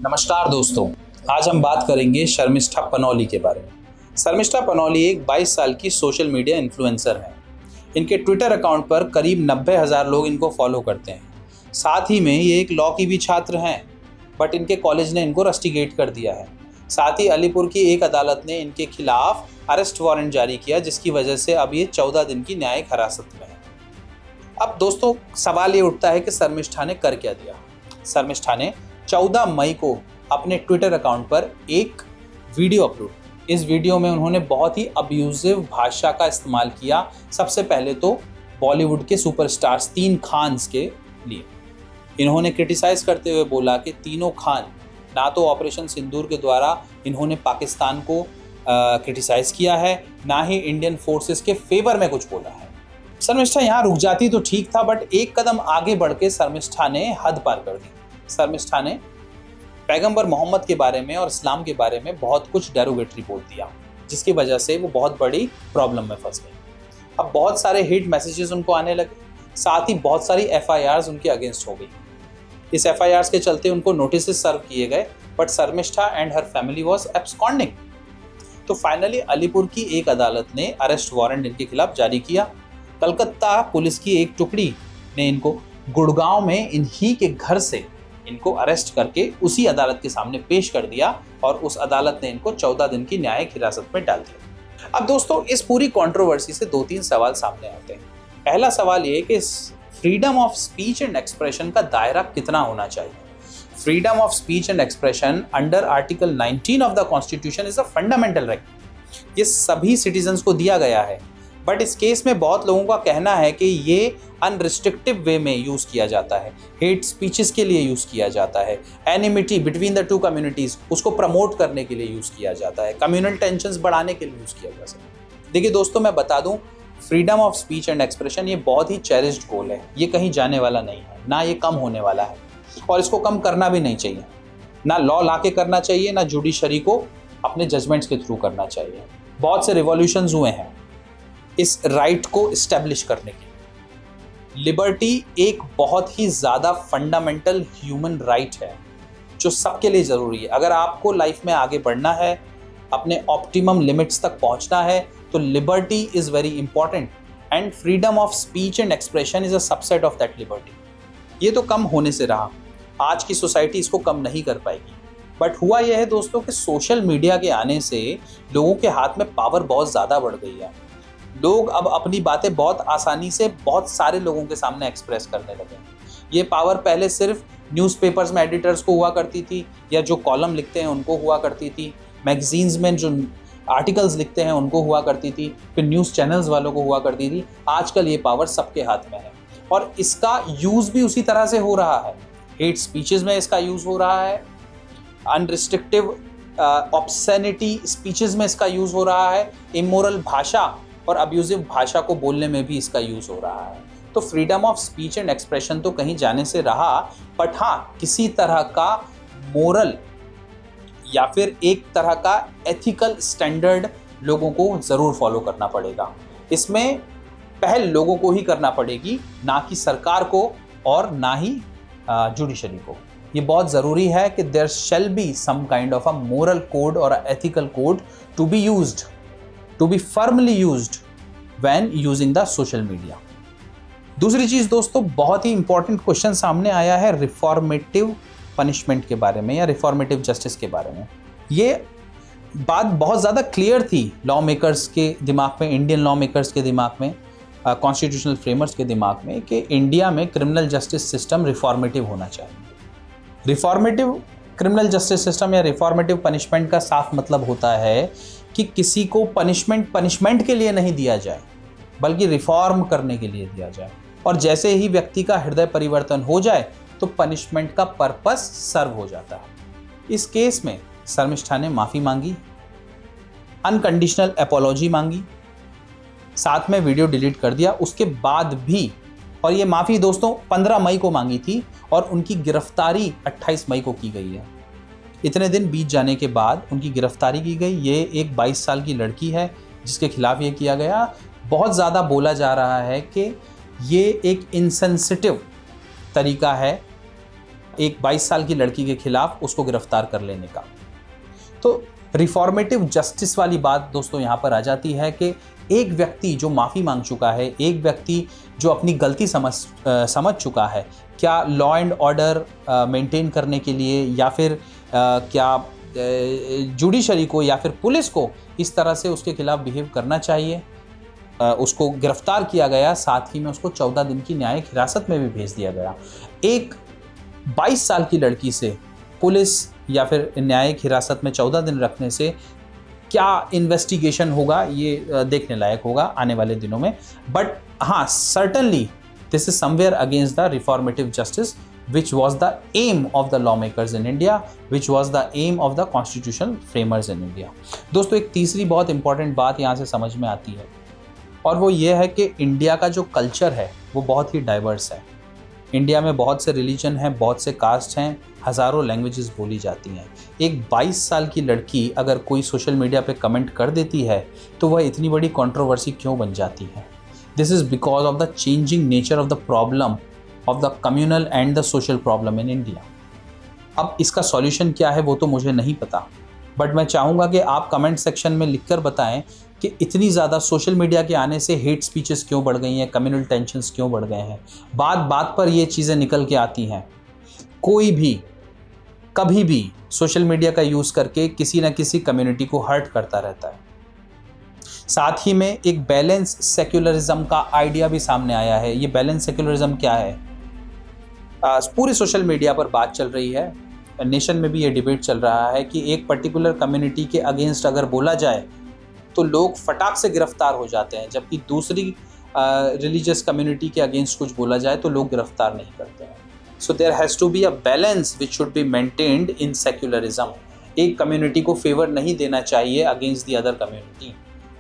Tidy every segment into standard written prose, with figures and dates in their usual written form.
नमस्कार दोस्तों, आज हम बात करेंगे शर्मिष्ठा पनौली के बारे में। शर्मिष्ठा पनौली एक 22 साल की सोशल मीडिया इन्फ्लुएंसर हैं। इनके ट्विटर अकाउंट पर करीब 90,000 लोग इनको फॉलो करते हैं। साथ ही में ये एक लॉ की भी छात्र हैं, बट इनके कॉलेज ने इनको रस्टिकेट कर दिया है। साथ ही अलीपुर की एक अदालत ने इनके खिलाफ अरेस्ट वारंट जारी किया, जिसकी वजह से अब ये 14 दिन की न्यायिक हिरासत में है। अब दोस्तों सवाल ये उठता है कि शर्मिष्ठा ने कर क्या दिया। शर्मिष्ठा ने 14 मई को अपने ट्विटर अकाउंट पर एक वीडियो अपलोड। इस वीडियो में उन्होंने बहुत ही अब्यूजिव भाषा का इस्तेमाल किया। सबसे पहले तो बॉलीवुड के सुपरस्टार्स 3 खान्स के लिए इन्होंने क्रिटिसाइज करते हुए बोला कि तीनों खान ना तो ऑपरेशन सिंदूर के द्वारा इन्होंने पाकिस्तान को क्रिटिसाइज किया है, ना ही इंडियन फोर्सेस के फेवर में कुछ बोला है। शर्मिष्ठा यहाँ रुक जाती तो ठीक था, बट एक कदम आगे बढ़ के शर्मिष्ठा ने हद पार कर दी। शर्मिष्ठा ने पैगंबर मोहम्मद के बारे में और इस्लाम के बारे में बहुत कुछ डेरोगेटरी बोल दिया, जिसकी वजह से वो बहुत बड़ी प्रॉब्लम में फंस गई। अब बहुत सारे हिट मैसेजेस उनको आने लगे, साथ ही बहुत सारी FIRs उनके अगेंस्ट हो गई। इस FIRs के चलते उनको नोटिस सर्व किए गए, but Sharmishtha and her family was absconding. तो फाइनली अलीपुर की एक अदालत ने अरेस्ट वारंट इनके खिलाफ जारी किया। कलकत्ता पुलिस की एक टुकड़ी ने इनको गुड़गांव में इन्हीं के घर से इनको अरेस्ट करके उसी अदालत के सामने पेश कर दिया और उस अदालत ने इनको 14 दिन की न्यायिक हिरासत में डाल दिया। अब दोस्तों इस पूरी कंट्रोवर्सी से 2-3 सवाल सामने आते हैं। पहला सवाल ये कि freedom of speech and expression का दायरा कितना होना चाहिए। Freedom of speech and expression under article 19 of the constitution is a fundamental right. ये सभी सिटीजन्स को दिया गया है, बट इस केस में बहुत लोगों का कहना है कि ये अनरिस्ट्रिक्टिव वे में यूज़ किया जाता है, हेट स्पीचेस के लिए यूज़ किया जाता है, एनिमिटी बिटवीन द 2 कम्युनिटीज़ उसको प्रमोट करने के लिए यूज़ किया जाता है, कम्युनल टेंशंस बढ़ाने के लिए यूज़ किया जा सकता है। देखिए दोस्तों, मैं बता दूं, freedom of speech and expression ये बहुत ही चेरिश्ड गोल है। ये कहीं जाने वाला नहीं है, ना ये कम होने वाला है, और इसको कम करना भी नहीं चाहिए। ना लॉ ला के करना चाहिए, ना जुडिशरी को अपने जजमेंट्स के थ्रू करना चाहिए। बहुत से रिवॉल्यूशंस हुए हैं इस राइट को इस्टेब्लिश करने के लिए। लिबर्टी एक बहुत ही ज़्यादा फंडामेंटल ह्यूमन राइट है जो सबके लिए ज़रूरी है। अगर आपको लाइफ में आगे बढ़ना है, अपने ऑप्टिमम लिमिट्स तक पहुंचना है, तो liberty is very important and freedom of speech and expression is a subset of that liberty. ये तो कम होने से रहा, आज की सोसाइटी इसको कम नहीं कर पाएगी। बट हुआ यह है दोस्तों कि सोशल मीडिया के आने से लोगों के हाथ में पावर बहुत ज़्यादा बढ़ गई है। लोग अब अपनी बातें बहुत आसानी से बहुत सारे लोगों के सामने एक्सप्रेस करने लगे। ये पावर पहले सिर्फ न्यूज़पेपर्स में एडिटर्स को हुआ करती थी, या जो कॉलम लिखते हैं उनको हुआ करती थी, मैगजीन्स में जो आर्टिकल्स लिखते हैं उनको हुआ करती थी, फिर न्यूज़ चैनल्स वालों को हुआ करती थी। आजकल ये पावर सबके हाथ में है और इसका यूज़ भी उसी तरह से हो रहा है। हेट स्पीचेस में इसका यूज़ हो रहा है, अनरिस्ट्रिक्टिव ऑब्सैनिटी स्पीचेस में इसका यूज़ हो रहा है, इमोरल भाषा और अब्यूजिव भाषा को बोलने में भी इसका यूज़ हो रहा है। तो freedom of speech and expression तो कहीं जाने से रहा, बट हाँ, किसी तरह का मोरल या फिर एक तरह का एथिकल स्टैंडर्ड लोगों को ज़रूर फॉलो करना पड़ेगा। इसमें पहल लोगों को ही करना पड़ेगी, ना कि सरकार को और ना ही जुडिशरी को। ये बहुत ज़रूरी है कि there shall be some kind of a moral code और ethical code to be used, to be firmly used when using the social media। दूसरी चीज़ दोस्तों, बहुत ही इंपॉर्टेंट क्वेश्चन सामने आया है रिफॉर्मेटिव पनिशमेंट के बारे में या रिफॉर्मेटिव जस्टिस के बारे में। ये बात बहुत ज़्यादा क्लियर थी लॉ मेकर्स के दिमाग में, इंडियन लॉ मेकर्स के दिमाग में, कॉन्स्टिट्यूशनल फ्रेमर्स के दिमाग में, कि इंडिया में क्रिमिनल जस्टिस सिस्टम रिफॉर्मेटिव होना चाहिए। रिफॉर्मेटिव क्रिमिनल जस्टिस सिस्टम या रिफॉर्मेटिव पनिशमेंट का साफ मतलब होता है कि किसी को पनिशमेंट के लिए नहीं दिया जाए, बल्कि रिफॉर्म करने के लिए दिया जाए। और जैसे ही व्यक्ति का हृदय परिवर्तन हो जाए तो पनिशमेंट का पर्पस सर्व हो जाता है। इस केस में शर्मिष्ठा ने माफ़ी मांगी, अनकंडीशनल अपॉलॉजी मांगी, साथ में वीडियो डिलीट कर दिया उसके बाद भी। और ये माफ़ी दोस्तों 15 मई को मांगी थी और उनकी गिरफ्तारी 28 मई को की गई है। इतने दिन बीत जाने के बाद उनकी गिरफ्तारी की गई। ये एक 22 साल की लड़की है जिसके खिलाफ ये किया गया। बहुत ज़्यादा बोला जा रहा है कि ये एक इनसेंसिटिव तरीका है एक 22 साल की लड़की के खिलाफ उसको गिरफ्तार कर लेने का। तो रिफॉर्मेटिव जस्टिस वाली बात दोस्तों यहाँ पर आ जाती है कि एक व्यक्ति जो माफ़ी मांग चुका है, एक व्यक्ति जो अपनी गलती समझ चुका है, क्या लॉ एंड ऑर्डर मेंटेन करने के लिए या फिर क्या जुडिशरी को या फिर पुलिस को इस तरह से उसके खिलाफ बिहेव करना चाहिए। उसको गिरफ्तार किया गया, साथ ही में उसको 14 दिन की न्यायिक हिरासत में भी भेज दिया गया। एक 22 साल की लड़की से पुलिस या फिर न्यायिक हिरासत में 14 दिन रखने से क्या इन्वेस्टिगेशन होगा, ये देखने लायक होगा आने वाले दिनों में। बट हाँ, certainly this is somewhere against the reformative justice which was the aim of the lawmakers in India, which was the aim of the constitutional framers in India। दोस्तों, एक तीसरी बहुत इंपॉर्टेंट बात यहाँ से समझ में आती है और वो ये है कि इंडिया का जो कल्चर है वो बहुत ही डाइवर्स है। इंडिया में बहुत से रिलीजन हैं, बहुत से कास्ट हैं, हज़ारों लैंग्वेजेस बोली जाती हैं। एक 22 साल की लड़की अगर कोई सोशल मीडिया पे कमेंट कर देती है तो वह इतनी बड़ी कंट्रोवर्सी क्यों बन जाती है? This is because of the changing nature of the problem of the communal and the social problem in India. अब इसका सॉल्यूशन क्या है वो तो मुझे नहीं पता, बट मैं चाहूँगा कि आप कमेंट सेक्शन में लिखकर बताएं कि इतनी ज़्यादा सोशल मीडिया के आने से हेट स्पीचेस क्यों बढ़ गई हैं, कम्युनल टेंशन्स क्यों बढ़ गए हैं। बात बात पर ये चीज़ें निकल के आती हैं। कोई भी कभी भी सोशल मीडिया का यूज़ करके किसी न किसी कम्युनिटी को हर्ट करता रहता है। साथ ही में एक बैलेंस सेक्युलरिज्म का आइडिया भी सामने आया है। ये बैलेंस सेक्युलरिज्म क्या है? पूरी सोशल मीडिया पर बात चल रही है, नेशन में भी ये डिबेट चल रहा है कि एक पर्टिकुलर कम्युनिटी के अगेंस्ट अगर बोला जाए तो लोग फटाक से गिरफ्तार हो जाते हैं, जबकि दूसरी रिलीजियस कम्युनिटी के अगेंस्ट कुछ बोला जाए तो लोग गिरफ्तार नहीं करते हैं। So there has to be a balance which should be maintained in secularism. एक कम्युनिटी को फेवर नहीं देना चाहिए अगेंस्ट दी अदर कम्युनिटी,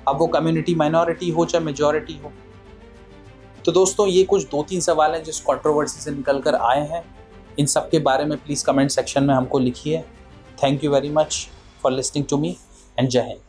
अब वो कम्युनिटी माइनॉरिटी हो चाहे मेजॉरिटी हो। तो दोस्तों, ये कुछ 2-3 सवाल हैं जिस कंट्रोवर्सी से निकल कर आए हैं। इन सब के बारे में प्लीज़ कमेंट सेक्शन में हमको लिखिए। Thank you very much for listening to me and जय हिंद।